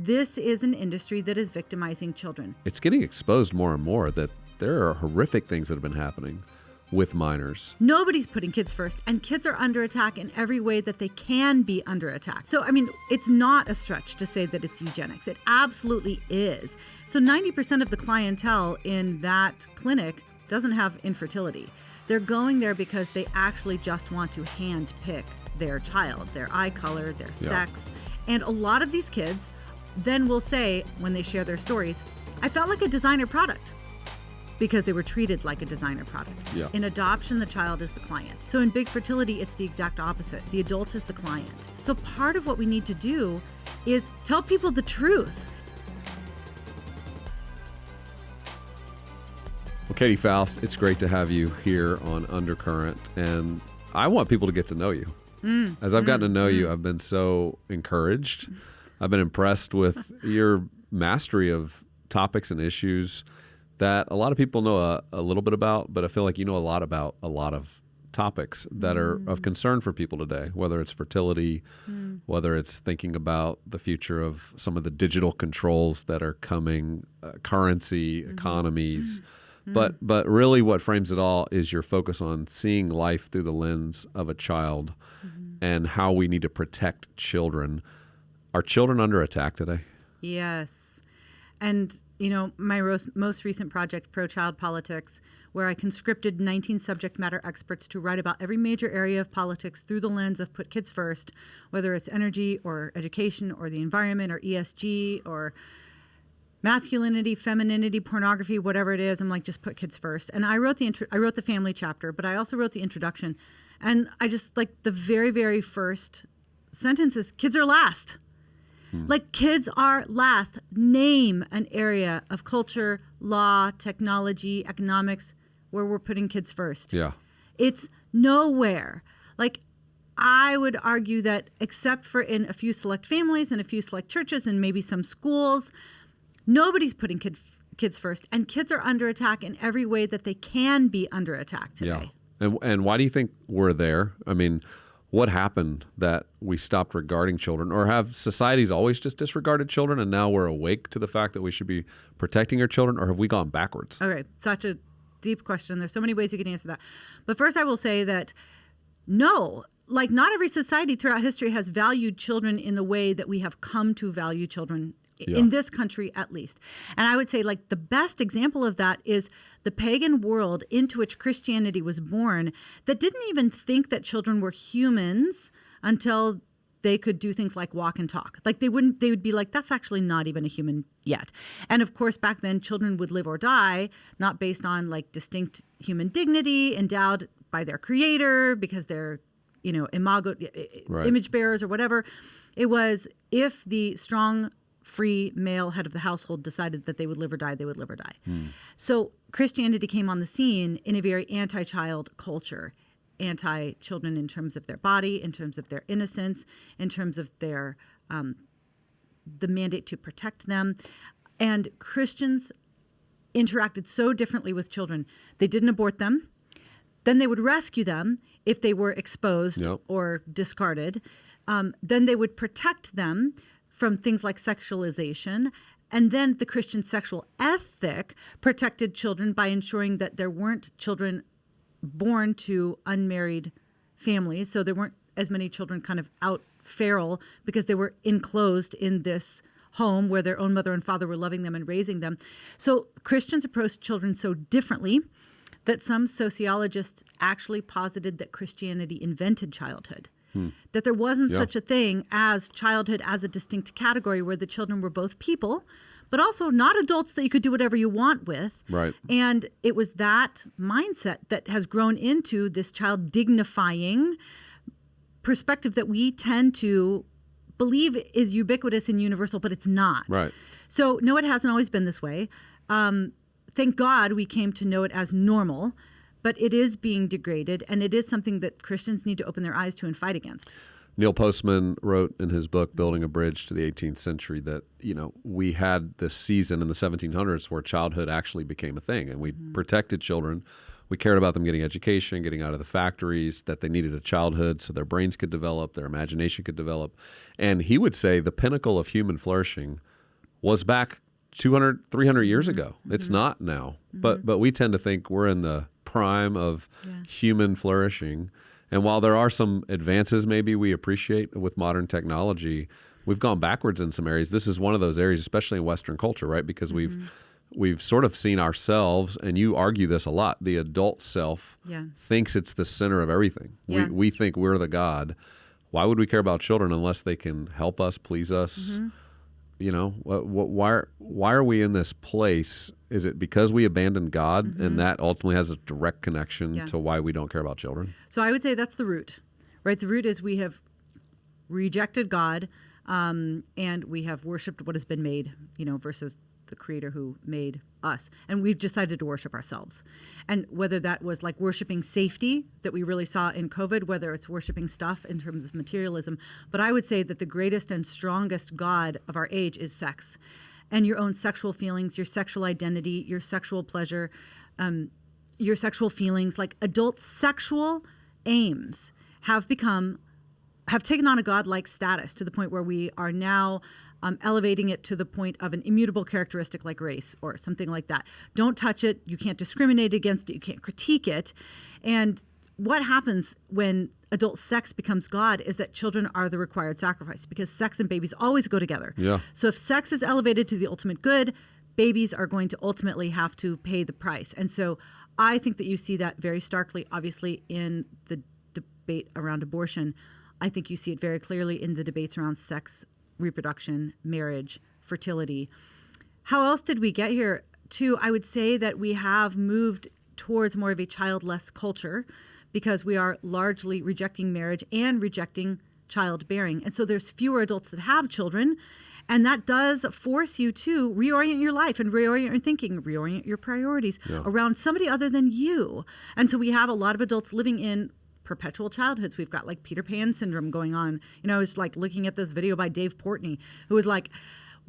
this is an industry that is victimizing children. It's getting exposed more and more that there are horrific things that have been happening with minors. Nobody's putting kids first, and kids are under attack in every way that they can be under attack. So, I mean, it's not a stretch to say that it's eugenics. It absolutely is. So 90% of the clientele in that clinic doesn't have infertility. They're going there because they actually just want to hand pick their child, their eye color, their sex. And a lot of these kids then will say, when they share their stories, I felt like a designer product, because they were treated like a designer product. Yeah. In adoption, the child is the client. So in big fertility, it's the exact opposite. The adult is the client. So part of what we need to do is tell people the truth. Well, Katy Faust, it's great to have you here on UnderCurrent, and I want people to get to know you. As I've gotten to know you, I've been so encouraged. I've been impressed with your mastery of topics and issues that a lot of people know a little bit about, but I feel like you know a lot about a lot of topics that are of concern for people today, whether it's fertility, whether it's thinking about the future of some of the digital controls that are coming, currency, economies. But really what frames it all is your focus on seeing life through the lens of a child and how we need to protect children. Are children under attack today? Yes. And, you know, my most recent project, Pro-Child Politics, where I conscripted 19 subject matter experts to write about every major area of politics through the lens of put kids first, whether it's energy or education or the environment or ESG or masculinity, femininity, pornography, whatever it is. I'm like, just put kids first. And I wrote the family chapter, but I also wrote the introduction. And I just, like, the very, very first sentence is, kids are last. Like, kids are last. Name an area of culture, law, technology, economics where we're putting kids first. Yeah. It's nowhere. Like, I would argue that except for in a few select families and a few select churches and maybe some schools, nobody's putting kids first. And kids are under attack in every way that they can be under attack today. Yeah. And why do you think we're there? I mean, what happened that we stopped regarding children, or have societies always just disregarded children and now we're awake to the fact that we should be protecting our children, or have we gone backwards? Okay, such a deep question. There's so many ways you can answer that. But first I will say that no, like, not every society throughout history has valued children in the way that we have come to value children in this country, at least. And I would say, like, the best example of that is the pagan world into which Christianity was born, that didn't even think that children were humans until they could do things like walk and talk. Like, they would be like, that's actually not even a human yet. And of course, back then, children would live or die, not based on, like, distinct human dignity endowed by their creator because they're, you know, image bearers or whatever. It was, if the strong, free male head of the household decided that they would live or die, they would live or die. So Christianity came on the scene in a very anti-child culture, anti-children in terms of their body, in terms of their innocence, in terms of their the mandate to protect them. And Christians interacted so differently with children. They didn't abort them. Then they would rescue them if they were exposed or discarded. Then they would protect them from things like sexualization. And then the Christian sexual ethic protected children by ensuring that there weren't children born to unmarried families. So there weren't as many children kind of out feral because they were enclosed in this home where their own mother and father were loving them and raising them. So Christians approached children so differently that some sociologists actually posited that Christianity invented childhood. That there wasn't such a thing as childhood as a distinct category where the children were both people, but also not adults that you could do whatever you want with. Right. And it was that mindset that has grown into this child dignifying perspective that we tend to believe is ubiquitous and universal, but it's not. Right. So no, it hasn't always been this way. Thank God we came to know it as normal. But it is being degraded, and it is something that Christians need to open their eyes to and fight against. Neil Postman wrote in his book, Building a Bridge to the 18th Century, that, you know, we had this season in the 1700s where childhood actually became a thing, and we protected children. We cared about them getting education, getting out of the factories, that they needed a childhood so their brains could develop, their imagination could develop. And he would say the pinnacle of human flourishing was back 200, 300 years ago. It's not now. But we tend to think we're in the prime of human flourishing. And while there are some advances maybe we appreciate with modern technology, we've gone backwards in some areas. This is one of those areas, especially in Western culture, right? Because we've sort of seen ourselves, and you argue this a lot, the adult self thinks it's the center of everything. Yeah. We think we're the God. Why would we care about children unless they can help us, please us? You know, why are we in this place? Is it because we abandoned God, and that ultimately has a direct connection to why we don't care about children? So I would say that's the root, right? The root is we have rejected God, and we have worshipped what has been made, you know, versus the Creator who made us. And we've decided to worship ourselves. And whether that was like worshiping safety that we really saw in COVID, whether it's worshiping stuff in terms of materialism. But I would say that the greatest and strongest God of our age is sex. And your own sexual feelings, your sexual identity, your sexual pleasure, your sexual feelings, like adult sexual aims have taken on a godlike status to the point where we are now elevating it to the point of an immutable characteristic like race or something like that. Don't touch it. You can't discriminate against it. You can't critique it. And what happens when adult sex becomes God is that children are the required sacrifice, because sex and babies always go together. Yeah. So if sex is elevated to the ultimate good, babies are going to ultimately have to pay the price. And so I think that you see that very starkly, obviously, in the debate around abortion. I think you see it very clearly in the debates around sex, reproduction, marriage, fertility. How else did we get here? Too, I would say that we have moved towards more of a childless culture because we are largely rejecting marriage and rejecting childbearing. And so there's fewer adults that have children. And that does force you to reorient your life and reorient your thinking, reorient your priorities around somebody other than you. And so we have a lot of adults living in perpetual childhoods. We've got like Peter Pan syndrome going on. You know, I was like looking at this video by Dave Portnoy, who was like,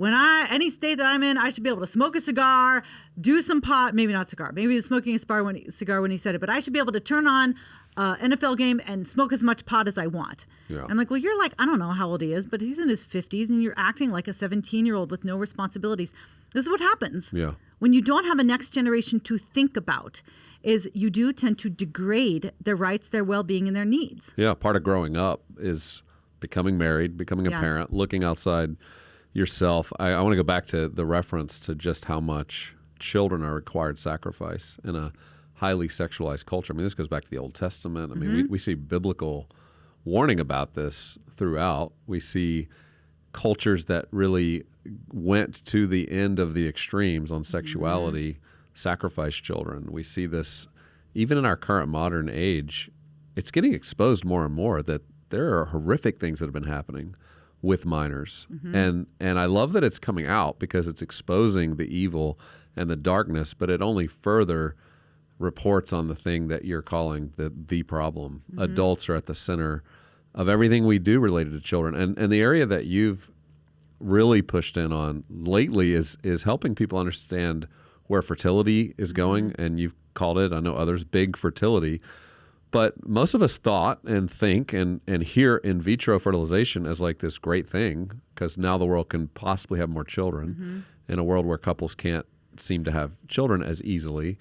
any state that I'm in, I should be able to smoke a cigar, do some pot, maybe not cigar, maybe he was smoking a cigar when he said it, but I should be able to turn on an NFL game and smoke as much pot as I want. Yeah. I'm like, well, you're like, I don't know how old he is, but he's in his 50s and you're acting like a 17-year-old with no responsibilities. This is what happens. Yeah. When you don't have a next generation to think about, is you do tend to degrade their rights, their well-being, and their needs. Yeah, part of growing up is becoming married, becoming a parent, looking outside yourself. I want to go back to the reference to just how much children are required sacrifice in a highly sexualized culture. I mean, this goes back to the Old Testament. I mean, we see biblical warning about this throughout. We see cultures that really went to the end of the extremes on sexuality, sacrifice children. We see this even in our current modern age. It's getting exposed more and more that there are horrific things that have been happening with minors. And I love that it's coming out because it's exposing the evil and the darkness, but it only further reports on the thing that you're calling the problem. Adults are at the center of everything we do related to children. And the area that you've really pushed in on lately is helping people understand where fertility is going, and you've called it, I know others, big fertility. But most of us thought and think and hear in vitro fertilization as like this great thing, because now the world can possibly have more children in a world where couples can't seem to have children as easily.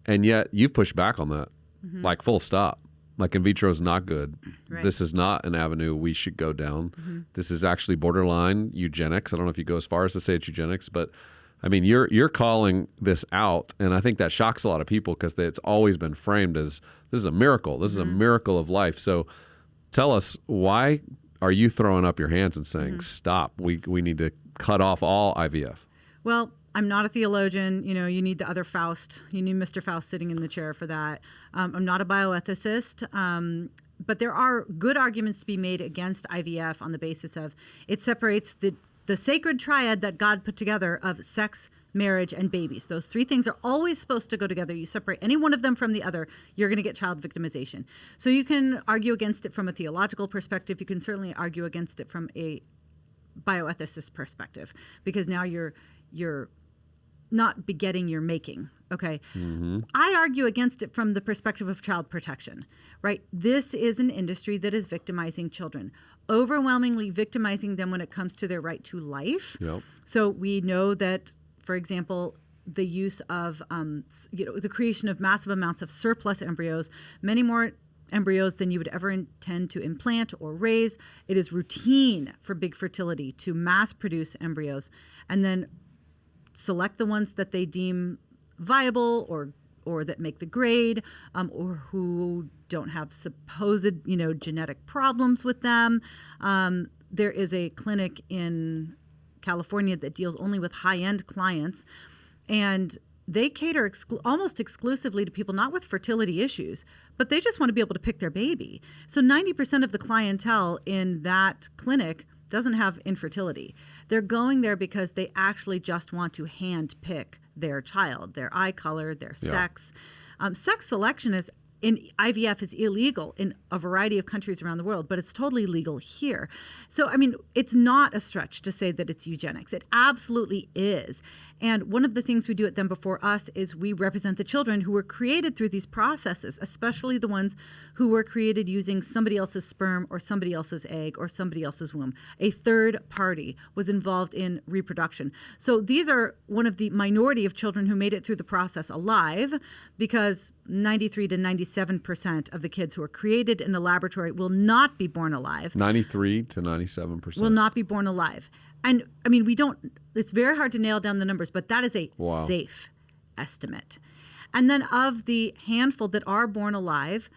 And yet you've pushed back on that, like full stop. Like in vitro is not good. Right. This is not an avenue we should go down. This is actually borderline eugenics. I don't know if you go as far as to say it's eugenics, but I mean, you're calling this out, and I think that shocks a lot of people because it's always been framed as this is a miracle. This is a miracle of life. So tell us, why are you throwing up your hands and saying, stop, we need to cut off all IVF? Well, I'm not a theologian. You know, you need the other Faust. You need Mr. Faust sitting in the chair for that. I'm not a bioethicist. But there are good arguments to be made against IVF on the basis of it separates the sacred triad that God put together of sex, marriage, and babies. Those three things are always supposed to go together. You separate any one of them from the other, you're going to get child victimization. So you can argue against it from a theological perspective. You can certainly argue against it from a bioethicist perspective, because now you're not begetting, you're making. Okay. I argue against it from the perspective of child protection, right? This is an industry that is victimizing children, overwhelmingly victimizing them when it comes to their right to life. Yep. So we know that, for example, the use of, the creation of massive amounts of surplus embryos, many more embryos than you would ever intend to implant or raise. It is routine for big fertility to mass produce embryos and then select the ones that they deem viable or that make the grade, or who don't have supposed genetic problems with them. There is a clinic in California that deals only with high-end clients, and they cater almost exclusively to people not with fertility issues, but they just want to be able to pick their baby. So 90% of the clientele in that clinic doesn't have infertility. They're going there because they actually just want to hand pick their child, their eye color, their sex. Sex selection in IVF is illegal in a variety of countries around the world, but it's totally legal here. So, I mean, it's not a stretch to say that it's eugenics. It absolutely is. And one of the things we do at Them Before Us is we represent the children who were created through these processes, especially the ones who were created using somebody else's sperm or somebody else's egg or somebody else's womb. A third party was involved in reproduction. So these are one of the minority of children who made it through the process alive, because 93 to 97% of the kids who are created in a laboratory will not be born alive. 93 to 97%. Will not be born alive. And I mean, it's very hard to nail down the numbers, but that is a safe estimate. And then of the handful that are born alive,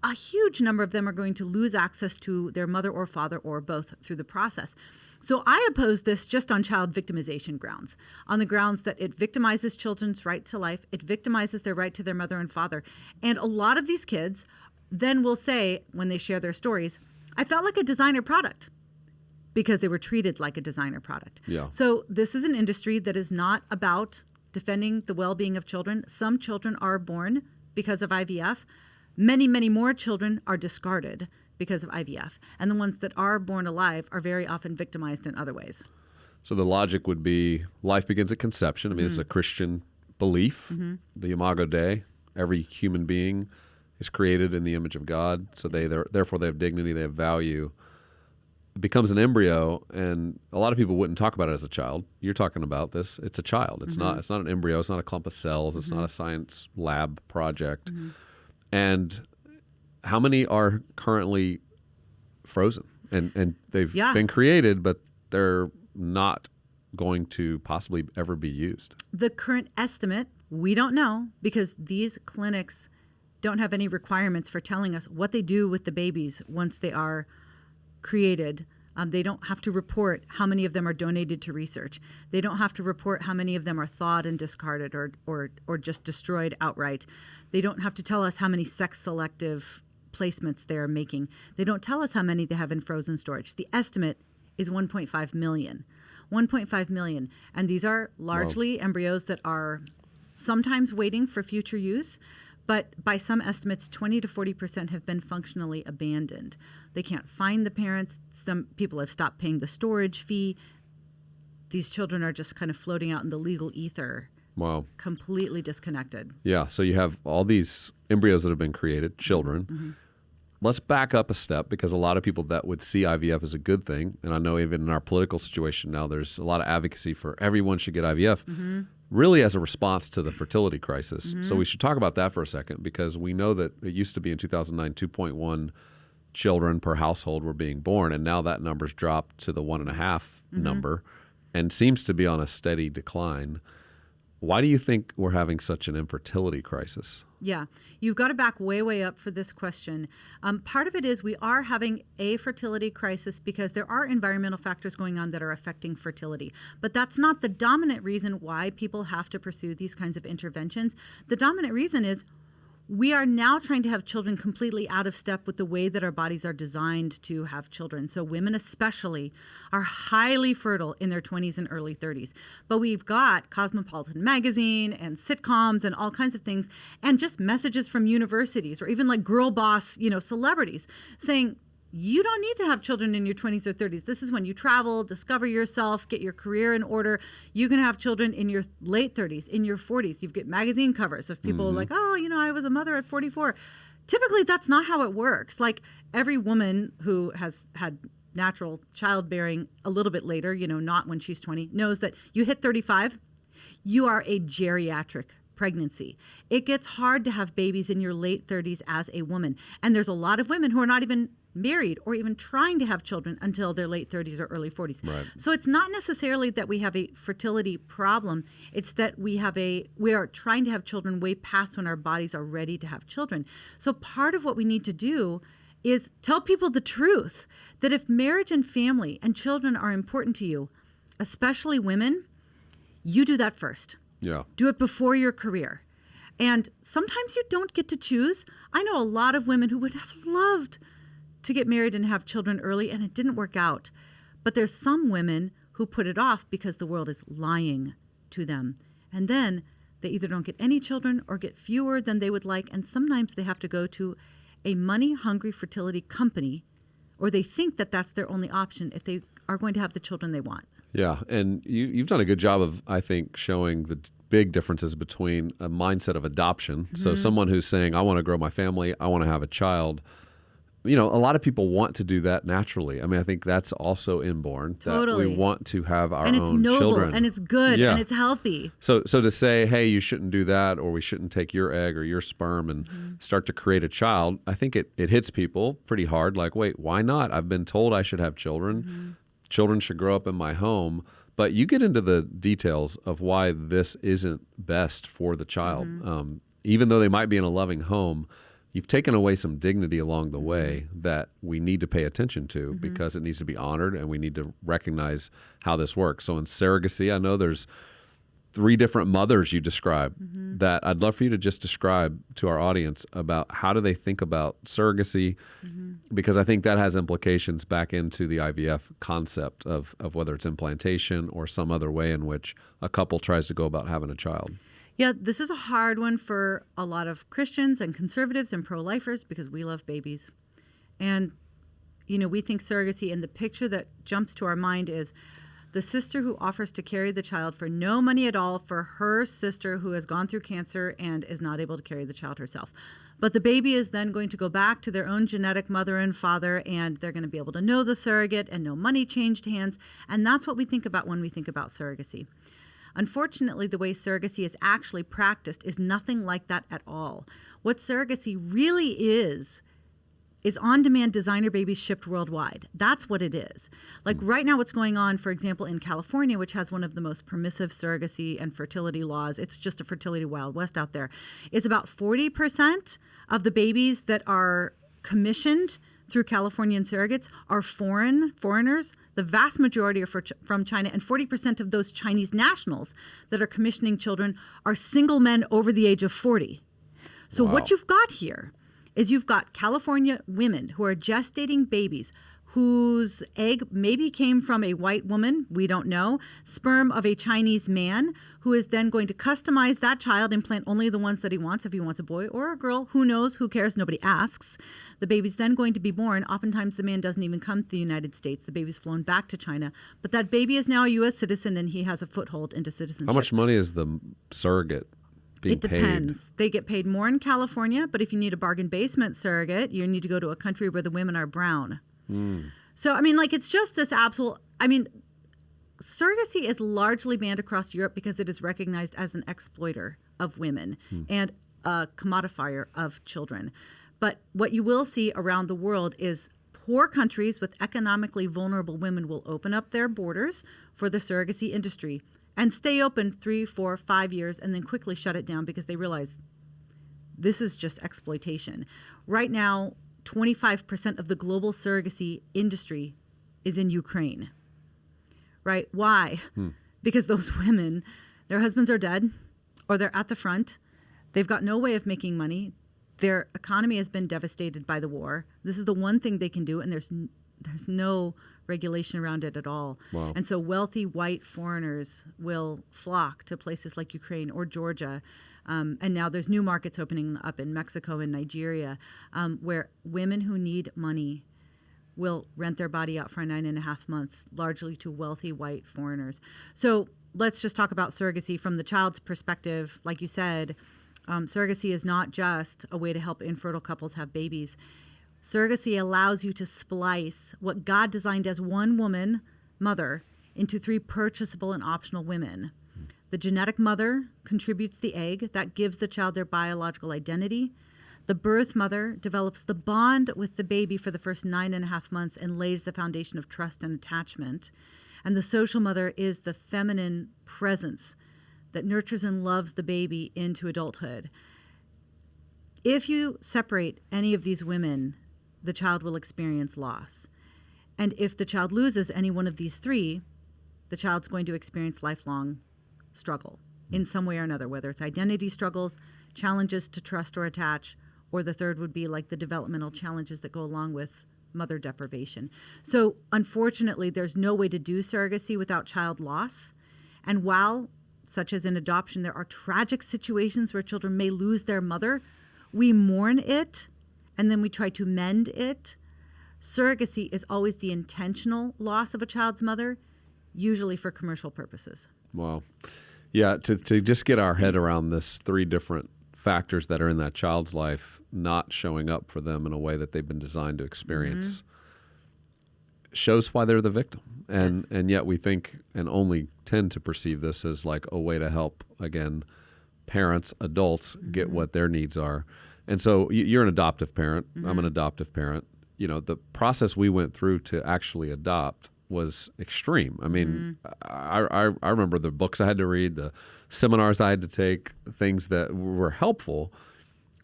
a huge number of them are going to lose access to their mother or father or both through the process. So I oppose this just on child victimization grounds, on the grounds that it victimizes children's right to life, it victimizes their right to their mother and father. And a lot of these kids then will say, when they share their stories, I felt like a designer product, because they were treated like a designer product. Yeah. So this is an industry that is not about defending the well-being of children. Some children are born because of IVF. Many, many more children are discarded because of IVF. And the ones that are born alive are very often victimized in other ways. So the logic would be life begins at conception. I mean, it's a Christian belief, the Imago Dei. Every human being is created in the image of God. So therefore they have dignity, they have value. It becomes an embryo, and a lot of people wouldn't talk about it as a child. You're talking about this. It's a child. It's not an embryo. It's not a clump of cells. It's not a science lab project. And how many are currently frozen? And they've been created, but they're not going to possibly ever be used. The current estimate, we don't know, because these clinics don't have any requirements for telling us what they do with the babies once they are created. They don't have to report how many of them are donated to research. They don't have to report how many of them are thawed and discarded or just destroyed outright. They don't have to tell us how many sex selective placements they're making. They don't tell us how many they have in frozen storage. The estimate is 1.5 million. 1.5 million. And these are largely embryos that are sometimes waiting for future use, but by some estimates, 20 to 40% have been functionally abandoned. They can't find the parents. Some people have stopped paying the storage fee. These children are just kind of floating out in the legal ether. Wow. Completely disconnected. Yeah, so you have all these embryos that have been created, children. Let's back up a step, because a lot of people that would see IVF as a good thing, and I know even in our political situation now, there's a lot of advocacy for everyone should get IVF, really as a response to the fertility crisis. So we should talk about that for a second, because we know that it used to be in 2009, 2.1 children per household were being born, and now that number's dropped to the 1.5 number and seems to be on a steady decline. Why do you think we're having such an infertility crisis? Yeah, you've got to back way, way up for this question. Part of it is we are having a fertility crisis because there are environmental factors going on that are affecting fertility. But that's not the dominant reason why people have to pursue these kinds of interventions. The dominant reason is we are now trying to have children completely out of step with the way that our bodies are designed to have children. So women especially are highly fertile in their 20s and early 30s. But we've got Cosmopolitan magazine and sitcoms and all kinds of things, and just messages from universities or even like girl boss, celebrities saying, you don't need to have children in your 20s or 30s. This is when you travel, discover yourself, get your career in order. You can have children in your late 30s, in your 40s. You get magazine covers of people like, oh, I was a mother at 44. Typically, that's not how it works. Like every woman who has had natural childbearing a little bit later, not when she's 20, knows that you hit 35, you are a geriatric pregnancy. It gets hard to have babies in your late 30s as a woman. And there's a lot of women who are not even married or even trying to have children until their late 30s or early 40s. Right. So it's not necessarily that we have a fertility problem. It's that we are trying to have children way past when our bodies are ready to have children. So part of what we need to do is tell people the truth, that if marriage and family and children are important to you, especially women, you do that first. Yeah. Do it before your career. And sometimes you don't get to choose. I know a lot of women who would have loved to get married and have children early, and it didn't work out. But there's some women who put it off because the world is lying to them. And then they either don't get any children or get fewer than they would like. And sometimes they have to go to a money-hungry fertility company, or they think that that's their only option if they are going to have the children they want. Yeah, and you've done a good job of, I think, showing the big differences between a mindset of adoption. So someone who's saying, I want to grow my family, I want to have a child. A lot of people want to do that naturally. I mean, I think that's also inborn, Totally. that we want to have our And it's own noble, children. and it's good, Yeah. and it's healthy. So to say, hey, you shouldn't do that, or we shouldn't take your egg or your sperm and start to create a child, I think it hits people pretty hard. Like, wait, why not? I've been told I should have children. Children should grow up in my home. But you get into the details of why this isn't best for the child. Even though they might be in a loving home, you've taken away some dignity along the way that we need to pay attention to because it needs to be honored, and we need to recognize how this works. So in surrogacy, I know there's 3 different mothers you describe that I'd love for you to just describe to our audience about how do they think about surrogacy, because I think that has implications back into the IVF concept of whether it's implantation or some other way in which a couple tries to go about having a child. Yeah, this is a hard one for a lot of Christians and conservatives and pro-lifers because we love babies. And, we think surrogacy, and the picture that jumps to our mind is the sister who offers to carry the child for no money at all for her sister who has gone through cancer and is not able to carry the child herself. But the baby is then going to go back to their own genetic mother and father, and they're going to be able to know the surrogate, and no money changed hands. And that's what we think about when we think about surrogacy. Unfortunately, the way surrogacy is actually practiced is nothing like that at all. What surrogacy really is on-demand designer babies shipped worldwide. That's what it is. Like right now what's going on, for example, in California, which has one of the most permissive surrogacy and fertility laws, it's just a fertility Wild West out there, is about 40% of the babies that are commissioned through Californian surrogates are foreigners. The vast majority are from China, and 40% of those Chinese nationals that are commissioning children are single men over the age of 40. So what you've got here is you've got California women who are gestating babies whose egg maybe came from a white woman, we don't know, sperm of a Chinese man, who is then going to customize that child, implant only the ones that he wants. If he wants a boy or a girl, who knows, who cares, nobody asks. The baby's then going to be born. Oftentimes the man doesn't even come to the United States. The baby's flown back to China. But that baby is now a U.S. citizen, and he has a foothold into citizenship. How much money is the surrogate being paid? It depends. They get paid more in California, but if you need a bargain basement surrogate, you need to go to a country where the women are brown. So, it's just this absolute, surrogacy is largely banned across Europe because it is recognized as an exploiter of women and a commodifier of children. But what you will see around the world is poor countries with economically vulnerable women will open up their borders for the surrogacy industry and stay open 3, 4, 5 years and then quickly shut it down because they realize this is just exploitation. Right now, 25% of the global surrogacy industry is in Ukraine. Right? Why? Because those women, their husbands are dead or they're at the front. They've got no way of making money. Their economy has been devastated by the war. This is the one thing they can do, and there's no regulation around it at all. Wow. And so wealthy white foreigners will flock to places like Ukraine or Georgia. And now there's new markets opening up in Mexico and Nigeria where women who need money will rent their body out for 9.5 months, largely to wealthy white foreigners. So let's just talk about surrogacy from the child's perspective. Like you said, surrogacy is not just a way to help infertile couples have babies. Surrogacy allows you to splice what God designed as one woman, mother, into 3 purchasable and optional women. The genetic mother contributes the egg that gives the child their biological identity. The birth mother develops the bond with the baby for the first 9.5 months and lays the foundation of trust and attachment. And the social mother is the feminine presence that nurtures and loves the baby into adulthood. If you separate any of these women, the child will experience loss. And if the child loses any one of these 3, the child's going to experience lifelong struggle in some way or another, whether it's identity struggles, challenges to trust or attach, or the third would be like the developmental challenges that go along with mother deprivation. So unfortunately, there's no way to do surrogacy without child loss. And while, such as in adoption, there are tragic situations where children may lose their mother, we mourn it and then we try to mend it. Surrogacy is always the intentional loss of a child's mother, usually for commercial purposes. Wow. Yeah, to just get our head around this 3 different factors that are in that child's life not showing up for them in a way that they've been designed to experience shows why they're the victim. And yet we think and only tend to perceive this as like a way to help, again, parents, adults get what their needs are. And so you're an adoptive parent. I'm an adoptive parent. You know, the process we went through to actually adopt was extreme. I mean, I remember the books I had to read, the seminars I had to take, things that were helpful,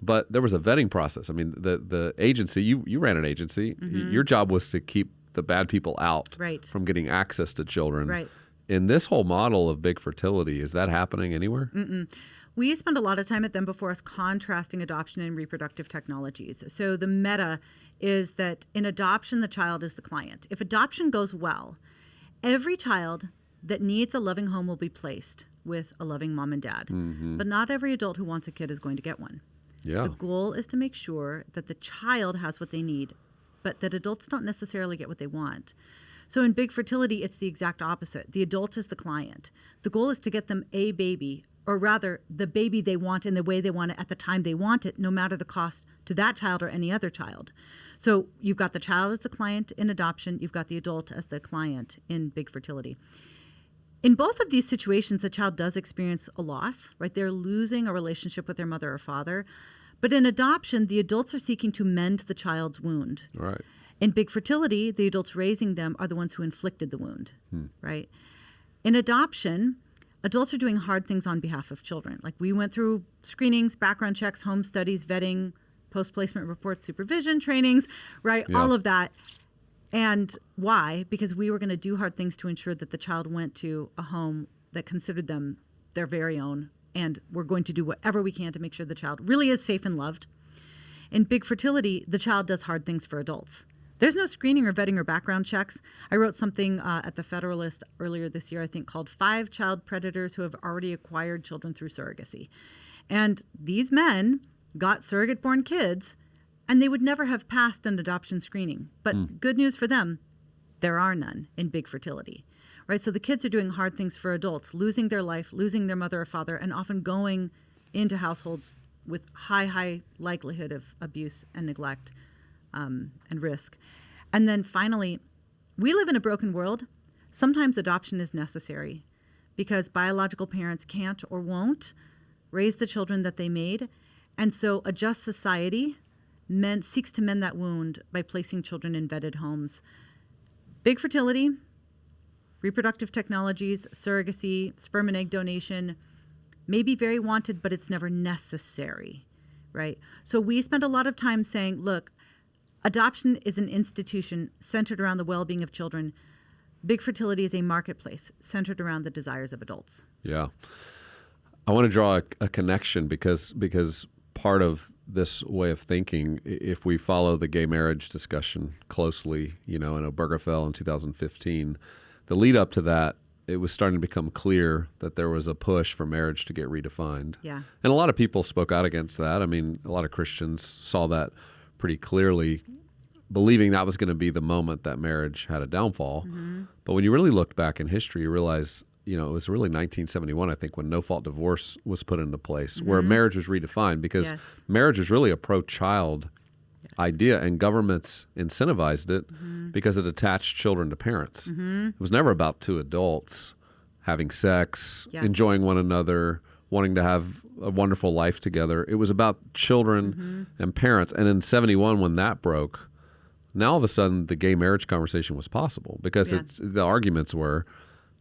but there was a vetting process. I mean, the agency, you ran an agency. Your job was to keep the bad people out from getting access to children. Right. In this whole model of big fertility, is that happening anywhere? We spend a lot of time at Them Before Us contrasting adoption and reproductive technologies. So the meta is that in adoption, the child is the client. If adoption goes well, every child that needs a loving home will be placed with a loving mom and dad. But not every adult who wants a kid is going to get one. Yeah. The goal is to make sure that the child has what they need, but that adults don't necessarily get what they want. So in big fertility, it's the exact opposite. The adult is the client. The goal is to get them a baby, or rather the baby they want in the way they want it at the time they want it, no matter the cost to that child or any other child. So you've got the child as the client in adoption. You've got the adult as the client in big fertility. In both of these situations, the child does experience a loss, right? They're losing a relationship with their mother or father. But in adoption, the adults are seeking to mend the child's wound. Right. In big fertility, the adults raising them are the ones who inflicted the wound, right? In adoption, adults are doing hard things on behalf of children. Like we went through screenings, background checks, home studies, vetting, post-placement reports, supervision, trainings, right? Yeah. All of that. And why? Because we were going to do hard things to ensure that the child went to a home that considered them their very own. And we're going to do whatever we can to make sure the child really is safe and loved. In big fertility, the child does hard things for adults. There's no screening or vetting or background checks. I wrote something at the Federalist earlier this year, I think, called 5 Child Predators Who Have Already Acquired Children Through Surrogacy. And these men got surrogate-born kids, and they would never have passed an adoption screening. But good news for them, there are none in big fertility. Right? So the kids are doing hard things for adults, losing their life, losing their mother or father, and often going into households with high likelihood of abuse and neglect. And risk. And then finally, we live in a broken world. Sometimes adoption is necessary because biological parents can't or won't raise the children that they made. And so a just society seeks to mend that wound by placing children in vetted homes. Big fertility, reproductive technologies, surrogacy, sperm and egg donation may be very wanted, but it's never necessary, right? So we spend a lot of time saying, look, adoption is an institution centered around the well-being of children. Big fertility is a marketplace centered around the desires of adults. Yeah. I want to draw a connection because part of this way of thinking, if we follow the gay marriage discussion closely, in Obergefell in 2015, the lead up to that, it was starting to become clear that there was a push for marriage to get redefined. Yeah. And a lot of people spoke out against that. I mean, a lot of Christians saw that pretty clearly. believing that was going to be the moment that marriage had a downfall. But when you really looked back in history, you realize, it was really 1971, I think, when no-fault divorce was put into place, where marriage was redefined, because marriage was really a pro-child idea, and governments incentivized it because it attached children to parents. It was never about two adults having sex, enjoying one another, wanting to have a wonderful life together. It was about children and parents. And in 71, when that broke, now all of a sudden the gay marriage conversation was possible, because the arguments were,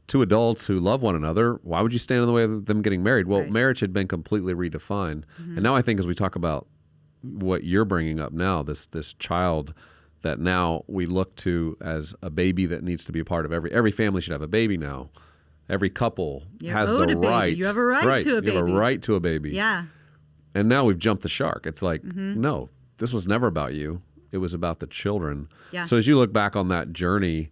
two adults who love one another, why would you stand in the way of them getting married? Well, marriage had been completely redefined. And now I think as we talk about what you're bringing up now, this child that now we look to as a baby that needs to be a part of every family should have a baby now. Every couple has the right. You have a right to a baby. You have a right to a baby. Yeah. And now we've jumped the shark. It's like, no, this was never about you. It was about the children. Yeah. So as you look back on that journey,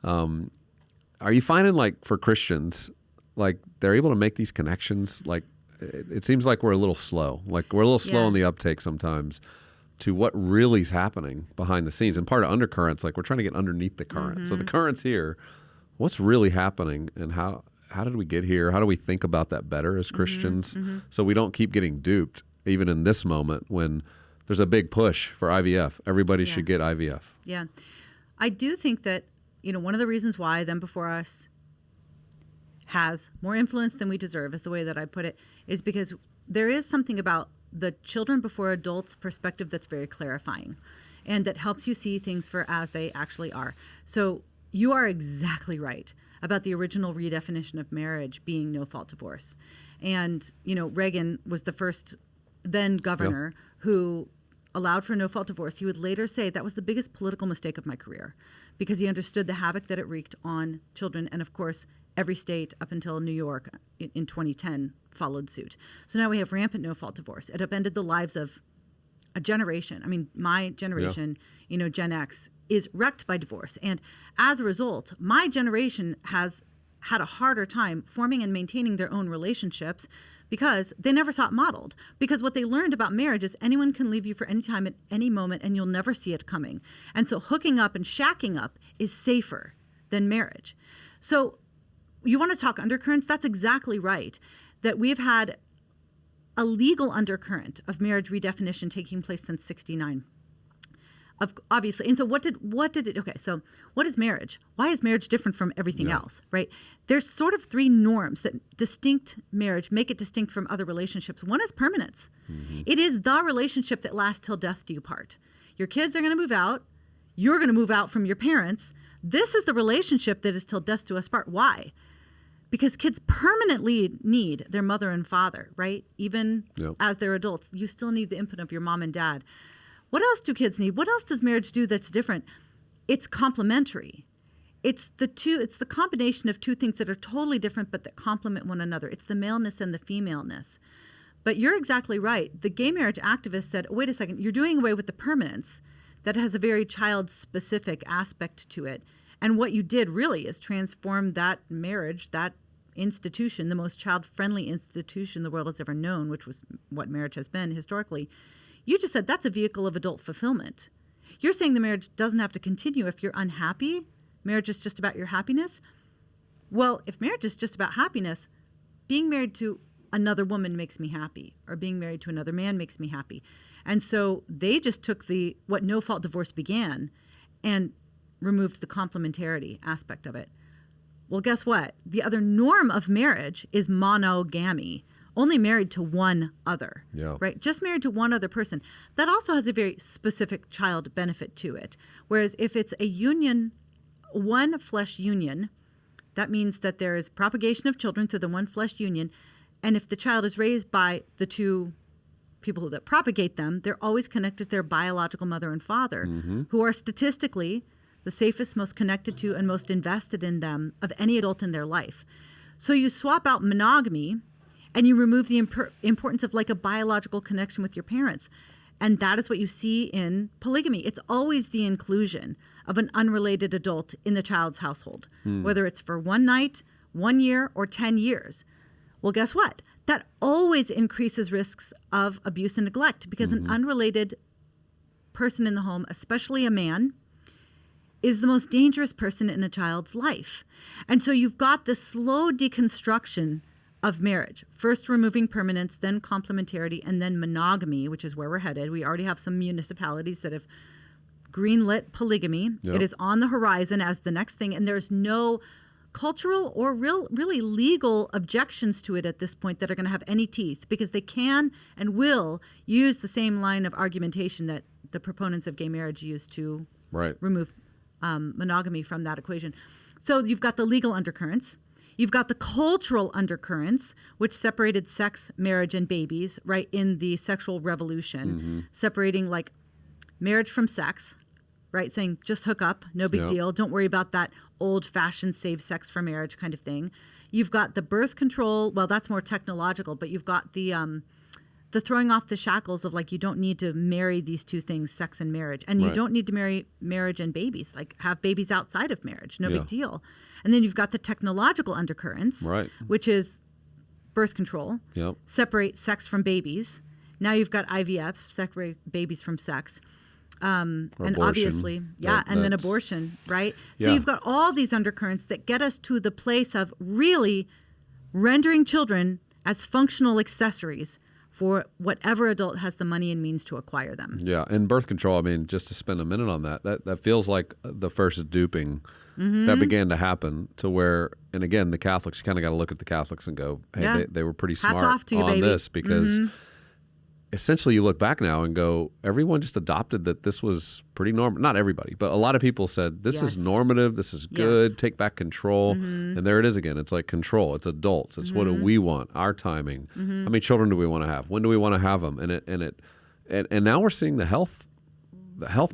are you finding, like, for Christians, like, they're able to make these connections? Like, it seems like we're a little slow. Like, we're a little slow on the uptake sometimes to what really is happening behind the scenes. And part of UnderCurrent's, like, we're trying to get underneath the current. So the current's here. What's really happening, and how did we get here? How do we think about that better as Christians so we don't keep getting duped, even in this moment when there's a big push for IVF? Everybody should get IVF. Yeah. I do think that, one of the reasons why Them Before Us has more influence than we deserve, is the way that I put it, is because there is something about the children before adults perspective that's very clarifying, and that helps you see things for as they actually are. So you are exactly right about the original redefinition of marriage being no-fault divorce. And, Reagan was the first then governor who allowed for no-fault divorce. He would later say that was the biggest political mistake of my career, because he understood the havoc that it wreaked on children. And of course, every state up until New York in 2010 followed suit. So now we have rampant no-fault divorce. It upended the lives of a generation. I mean, my generation, Gen X, is wrecked by divorce. And as a result, my generation has had a harder time forming and maintaining their own relationships, because they never saw it modeled. Because what they learned about marriage is anyone can leave you for any time at any moment, and you'll never see it coming. And so hooking up and shacking up is safer than marriage. So you want to talk undercurrents? That's exactly right. That we've had a legal undercurrent of marriage redefinition taking place since '69. Obviously. And so what is marriage? Why is marriage different from everything else, right? There's sort of three norms that distinct marriage make it distinct from other relationships. One is permanence. It is the relationship that lasts till death do you part. Your kids are going to move out. You're going to move out from your parents. This is the relationship that is till death do us part. Why? Because kids permanently need their mother and father, right? Even as they're adults, you still need the input of your mom and dad. What else do kids need? What else does marriage do that's different? It's complementary. It's the combination of two things that are totally different but that complement one another. It's the maleness and the femaleness. But you're exactly right. The gay marriage activists said, wait a second, you're doing away with the permanence that has a very child-specific aspect to it. And what you did really is transform that marriage, that institution, the most child-friendly institution the world has ever known, which was what marriage has been historically. You just said that's a vehicle of adult fulfillment. You're saying the marriage doesn't have to continue if you're unhappy. Marriage is just about your happiness. Well, if marriage is just about happiness, being married to another woman makes me happy, or being married to another man makes me happy. And so they just took what no-fault divorce began and removed the complementarity aspect of it. Well, guess what? The other norm of marriage is monogamy. Only married to one other, right? Just married to one other person. That also has a very specific child benefit to it. Whereas if it's a union, one flesh union, that means that there is propagation of children through the one flesh union. And if the child is raised by the two people that propagate them, they're always connected to their biological mother and father, who are statistically the safest, most connected to, and most invested in them of any adult in their life. So you swap out monogamy, and you remove the importance of like a biological connection with your parents. And that is what you see in polygamy. It's always the inclusion of an unrelated adult in the child's household, whether it's for one night, 1 year, or 10 years. Well, guess what? That always increases risks of abuse and neglect, because an unrelated person in the home, especially a man, is the most dangerous person in a child's life. And so you've got this slow deconstruction of marriage. First removing permanence, then complementarity, and then monogamy, which is where we're headed. We already have some municipalities that have greenlit polygamy. Yep. It is on the horizon as the next thing, and there's no cultural or really legal objections to it at this point that are going to have any teeth, because they can and will use the same line of argumentation that the proponents of gay marriage use to remove monogamy from that equation. So you've got the legal undercurrents. You've got the cultural undercurrents, which separated sex, marriage, and babies, right, in the sexual revolution, separating like marriage from sex, right, saying just hook up, no big deal. Don't worry about that old-fashioned save sex for marriage kind of thing. You've got the birth control. Well, that's more technological, but you've got the throwing off the shackles of like, you don't need to marry these two things, sex and marriage. And you don't need to marry marriage and babies, like have babies outside of marriage, no big deal. And then you've got the technological undercurrents, which is birth control, separate sex from babies. Now you've got IVF, separate babies from sex. And obviously, and then abortion, right? So you've got all these undercurrents that get us to the place of really rendering children as functional accessories for whatever adult has the money and means to acquire them. Yeah, and birth control, I mean, just to spend a minute on that feels like the first duping that began to happen, to where, and again, the Catholics, you kind of got to look at the Catholics and go, hey, they were pretty smart on this, because essentially you look back now and go, everyone just adopted that this was pretty normal. Not everybody, but a lot of people said, this is normative, this is good, take back control. And there it is again. It's like control. It's adults. It's what do we want, our timing. How many children do we want to have? When do we want to have them? And now we're seeing the health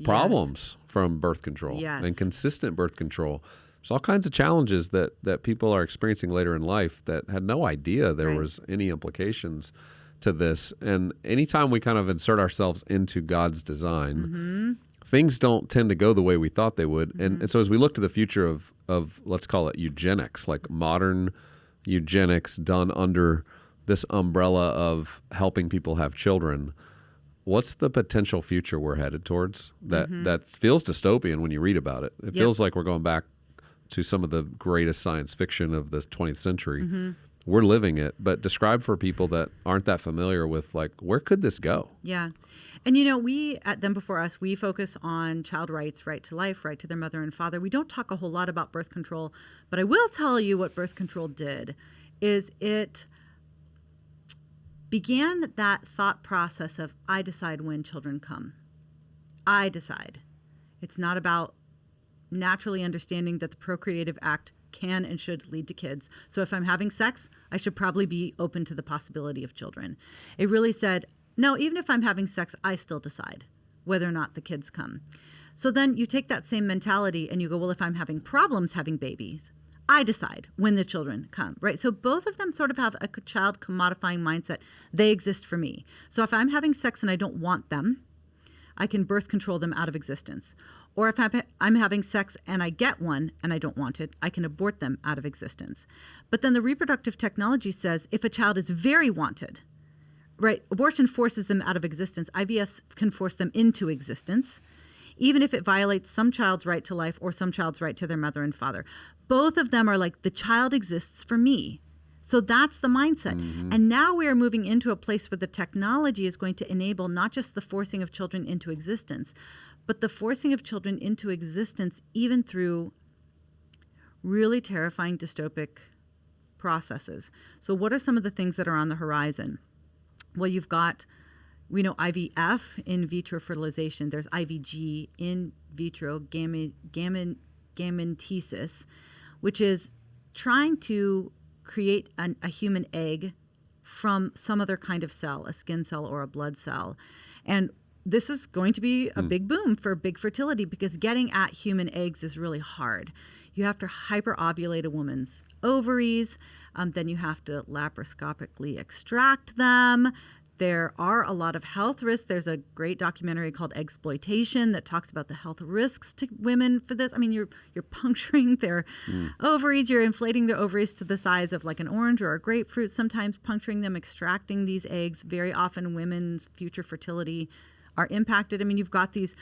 problems from birth control and consistent birth control. There's all kinds of challenges that people are experiencing later in life that had no idea there was any implications to this. And anytime we kind of insert ourselves into God's design, things don't tend to go the way we thought they would. And so as we look to the future of let's call it eugenics, like modern eugenics done under this umbrella of helping people have children, what's the potential future we're headed towards that feels dystopian when you read about it? It feels like we're going back to some of the greatest science fiction of the 20th century. We're living it, but describe for people that aren't that familiar with, like, where could this go? Yeah. And, you know, we at Them Before Us, we focus on child rights, right to life, right to their mother and father. We don't talk a whole lot about birth control, but I will tell you what birth control did is it began that thought process of, I decide when children come. I decide. It's not about naturally understanding that the procreative act can and should lead to kids. So if I'm having sex, I should probably be open to the possibility of children. It really said, no, even if I'm having sex, I still decide whether or not the kids come. So then you take that same mentality and you go, well, if I'm having problems having babies, I decide when the children come, right? So both of them sort of have a child commodifying mindset. They exist for me. So if I'm having sex and I don't want them, I can birth control them out of existence. Or if I'm having sex and I get one and I don't want it, I can abort them out of existence. But then the reproductive technology says if a child is very wanted, right, abortion forces them out of existence. IVF can force them into existence, even if it violates some child's right to life or some child's right to their mother and father. Both of them are like, the child exists for me. So that's the mindset. And now we are moving into a place where the technology is going to enable not just the forcing of children into existence, but the forcing of children into existence even through really terrifying dystopic processes. So what are some of the things that are on the horizon? Well, you've got, we know IVF, in vitro fertilization. There's IVG, in vitro gametesis, which is trying to create a human egg from some other kind of cell, a skin cell or a blood cell. And this is going to be a big boom for big fertility, because getting at human eggs is really hard. You have to hyperovulate a woman's ovaries. Then you have to laparoscopically extract them. There are a lot of health risks. There's a great documentary called Exploitation that talks about the health risks to women for this. I mean, you're puncturing their ovaries. You're inflating their ovaries to the size of like an orange or a grapefruit, sometimes puncturing them, extracting these eggs. Very often women's future fertility are impacted. I mean, you've got these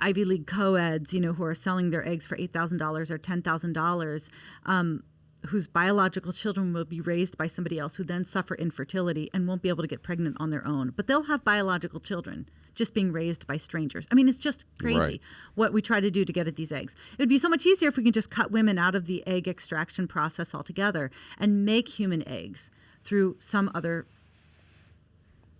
Ivy League co-eds, who are selling their eggs for $8,000 or $10,000, whose biological children will be raised by somebody else who then suffer infertility and won't be able to get pregnant on their own. But they'll have biological children just being raised by strangers. I mean, it's just crazy what we try to do to get at these eggs. It would be so much easier if we can just cut women out of the egg extraction process altogether and make human eggs through some other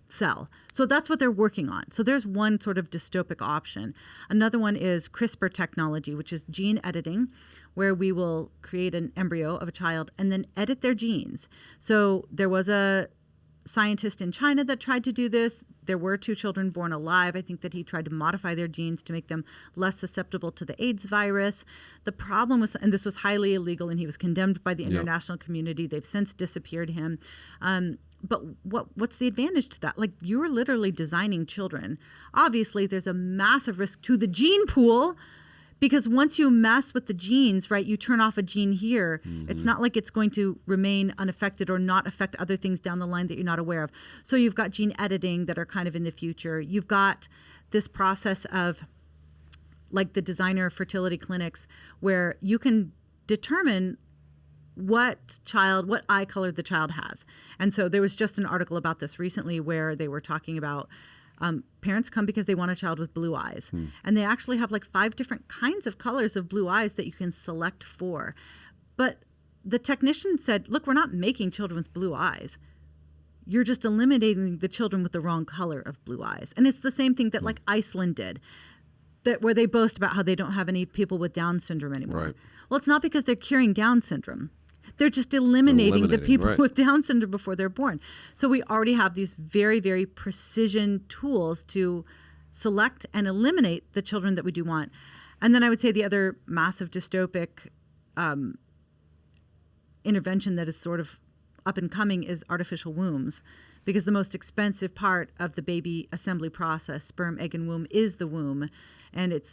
cell. So that's what they're working on. So there's one sort of dystopic option. Another one is CRISPR technology, which is gene editing, where we will create an embryo of a child and then edit their genes. So there was a scientist in China that tried to do this. There were 2 children born alive. I think that he tried to modify their genes to make them less susceptible to the AIDS virus. The problem was, and this was highly illegal, and he was condemned by the international community. They've since disappeared him. But what's the advantage to that? Like, you're literally designing children. Obviously, there's a massive risk to the gene pool, because once you mess with the genes, right, you turn off a gene here. Mm-hmm. It's not like it's going to remain unaffected or not affect other things down the line that you're not aware of. So you've got gene editing that are kind of in the future. You've got this process of, like, the designer fertility clinics, where you can determine what eye color the child has. And so there was just an article about this recently where they were talking about parents come because they want a child with blue eyes. And they actually have like 5 different kinds of colors of blue eyes that you can select for. But the technician said, look, we're not making children with blue eyes. You're just eliminating the children with the wrong color of blue eyes. And it's the same thing that like Iceland did, that where they boast about how they don't have any people with Down syndrome anymore. Right. Well, it's not because they're curing Down syndrome. They're just eliminating the people with Down syndrome before they're born. So we already have these very, very precision tools to select and eliminate the children that we do want. And then I would say the other massive dystopic intervention that is sort of up and coming is artificial wombs, because the most expensive part of the baby assembly process, sperm, egg, and womb, is the womb. And it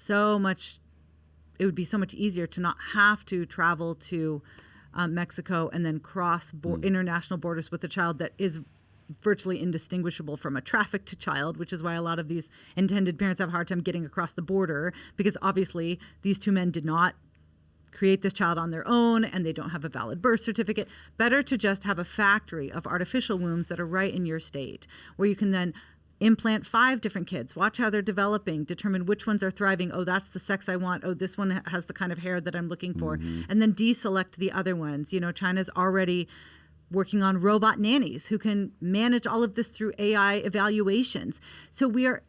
would be so much easier to not have to travel to Mexico and then cross international borders with a child that is virtually indistinguishable from a trafficked child, which is why a lot of these intended parents have a hard time getting across the border, because obviously these 2 men did not create this child on their own and they don't have a valid birth certificate. Better to just have a factory of artificial wombs that are right in your state, where you can then implant 5 different kids, watch how they're developing, determine which ones are thriving. Oh, that's the sex I want. Oh, this one has the kind of hair that I'm looking for. And then deselect the other ones. China's already working on robot nannies who can manage all of this through AI evaluations. So you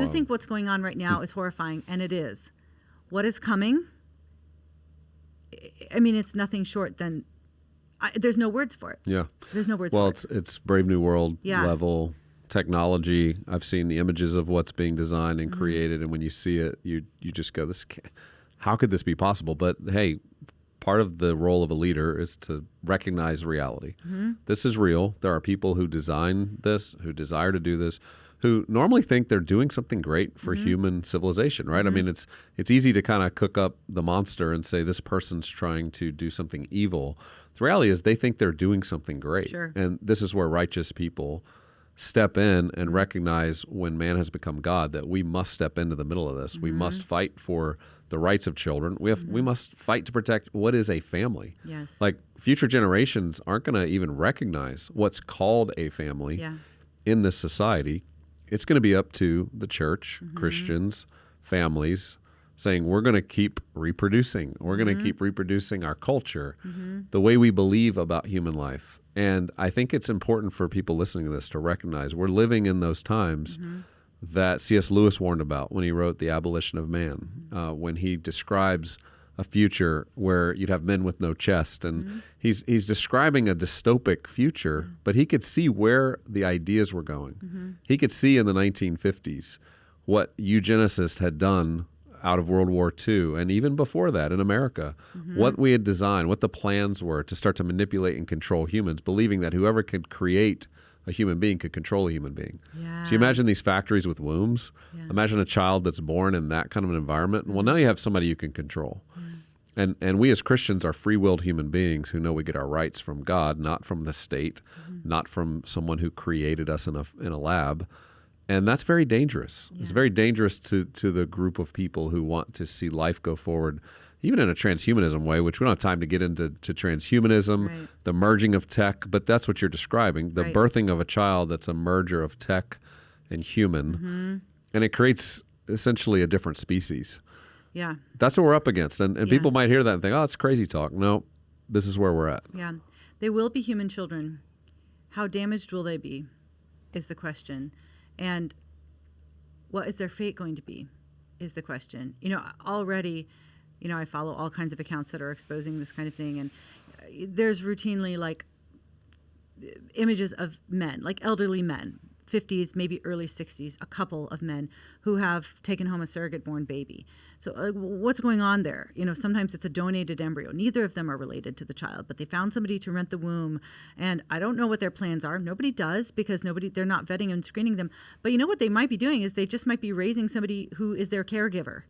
think what's going on right now is horrifying, and it is. What is coming? I mean, it's nothing short than, there's no words for it. Yeah. There's no words for it. Well, it's Brave New World level technology. I've seen the images of what's being designed and created, and when you see it, you just go, how could this be possible? But hey, part of the role of a leader is to recognize reality. This is real. There are people who design this, who desire to do this, who normally think they're doing something great for human civilization, right? I mean, it's easy to kind of cook up the monster and say this person's trying to do something evil. The reality is they think they're doing something great. Sure. And this is where righteous people step in and recognize, when man has become God, that we must step into the middle of this. We must fight for the rights of children. We must fight to protect what is a family. Yes. Like, future generations aren't going to even recognize what's called a family in this society. It's going to be up to the church, Christians, families, saying we're going to keep reproducing. We're going to keep reproducing our culture, the way we believe about human life. And I think it's important for people listening to this to recognize we're living in those times that C.S. Lewis warned about when he wrote The Abolition of Man, when he describes a future where you'd have men with no chest. And he's describing a dystopic future, but he could see where the ideas were going. He could see in the 1950s what eugenicists had done out of World War II, and even before that in America, what we had designed, what the plans were to start to manipulate and control humans, believing that whoever could create a human being could control a human being. Yeah. So you imagine these factories with wombs. Imagine a child that's born in that kind of an environment. Well, now you have somebody you can control. And we as Christians are free-willed human beings who know we get our rights from God, not from the state, not from someone who created us in a lab. And that's very dangerous. Yeah. It's very dangerous to the group of people who want to see life go forward, even in a transhumanism way, which we don't have time to get into transhumanism, Right. the merging of tech, but that's what you're describing, the Right. birthing of a child that's a merger of tech and human, and it creates essentially a different species. Yeah. That's what we're up against. And Yeah. people might hear that and think, oh, it's crazy talk. No, this is where we're at. Yeah. They will be human children. How damaged will they be is the question. And what is their fate going to be is the question. Already, I follow all kinds of accounts that are exposing this kind of thing. And there's routinely like images of men, like elderly men, 50s, maybe early 60s, a couple of men who have taken home a surrogate-born baby. So what's going on there? Sometimes it's a donated embryo. Neither of them are related to the child, but they found somebody to rent the womb. And I don't know what their plans are. Nobody does because they're not vetting and screening them. But you know what they might be doing is they just might be raising somebody who is their caregiver.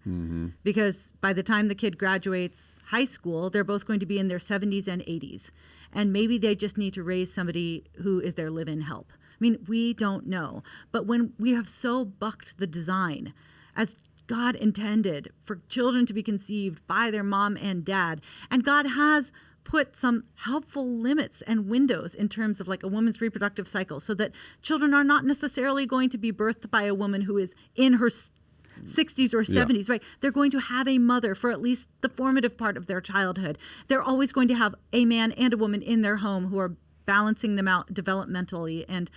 Because by the time the kid graduates high school, they're both going to be in their 70s and 80s. And maybe they just need to raise somebody who is their live-in help. I mean, we don't know. But when we have so bucked the design as God intended for children to be conceived by their mom and dad, and God has put some helpful limits and windows in terms of like a woman's reproductive cycle so that children are not necessarily going to be birthed by a woman who is in her 60s or 70s, right? They're going to have a mother for at least the formative part of their childhood. They're always going to have a man and a woman in their home who are balancing them out developmentally. And,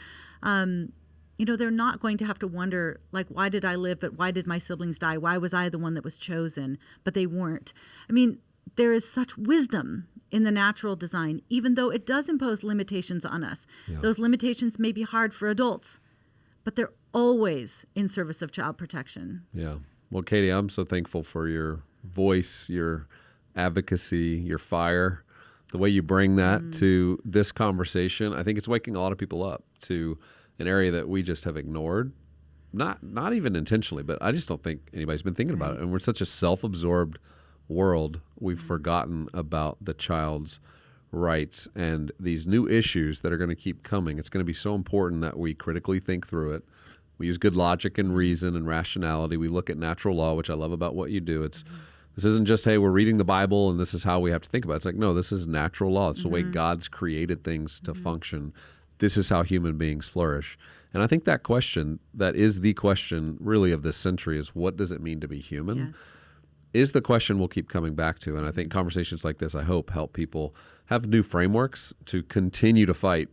they're not going to have to wonder, like, why did I live, but why did my siblings die? Why was I the one that was chosen, but they weren't? I mean, there is such wisdom in the natural design, even though it does impose limitations on us. Yeah. Those limitations may be hard for adults, but they're always in service of child protection. Yeah. Well, Katy, I'm so thankful for your voice, your advocacy, your fire, the way you bring that to this conversation. I think it's waking a lot of people up to an area that we just have ignored, not even intentionally, but I just don't think anybody's been thinking about it. And we're such a self-absorbed world, we've forgotten about the child's rights and these new issues that are going to keep coming. It's going to be so important that we critically think through it. We use good logic and reason and rationality. We look at natural law, which I love about what you do. It's this isn't just, hey, we're reading the Bible and this is how we have to think about it. It's like, no, this is natural law. It's the way God's created things to function. This is how human beings flourish. And I think that question, that is the question really of this century, is what does it mean to be human? Yes. Is the question we'll keep coming back to. And I think conversations like this, I hope, help people have new frameworks to continue to fight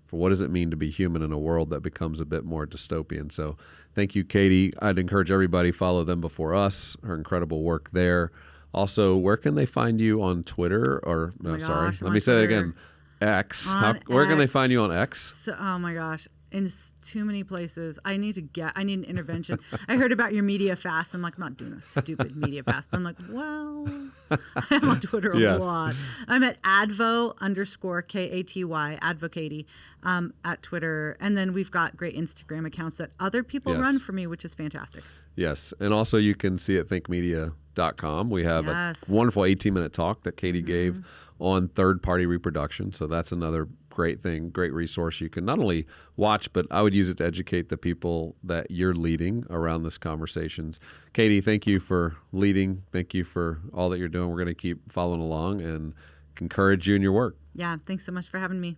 for what does it mean to be human in a world that becomes a bit more dystopian. So thank you, Katy. I'd encourage everybody, follow Them Before Us, her incredible work there. Also, where can they find you on Twitter? Or, no, sorry, let me say that again. X. Where can they find you on X? So, oh my gosh, in too many places. I need an intervention. I heard about your media fast. I'm like, I'm not doing a stupid media fast. But I'm like, well, I'm on Twitter a lot. I'm at advo_KATY, advocaty, at Twitter. And then we've got great Instagram accounts that other people run for me, which is fantastic. Yes. And also you can see at thinkmedia.com. We have a wonderful 18-minute talk that Katy gave on third-party reproduction. So that's another great thing, great resource you can not only watch, but I would use it to educate the people that you're leading around this conversations. Katy, thank you for leading. Thank you for all that you're doing. We're going to keep following along and encourage you in your work. Yeah. Thanks so much for having me.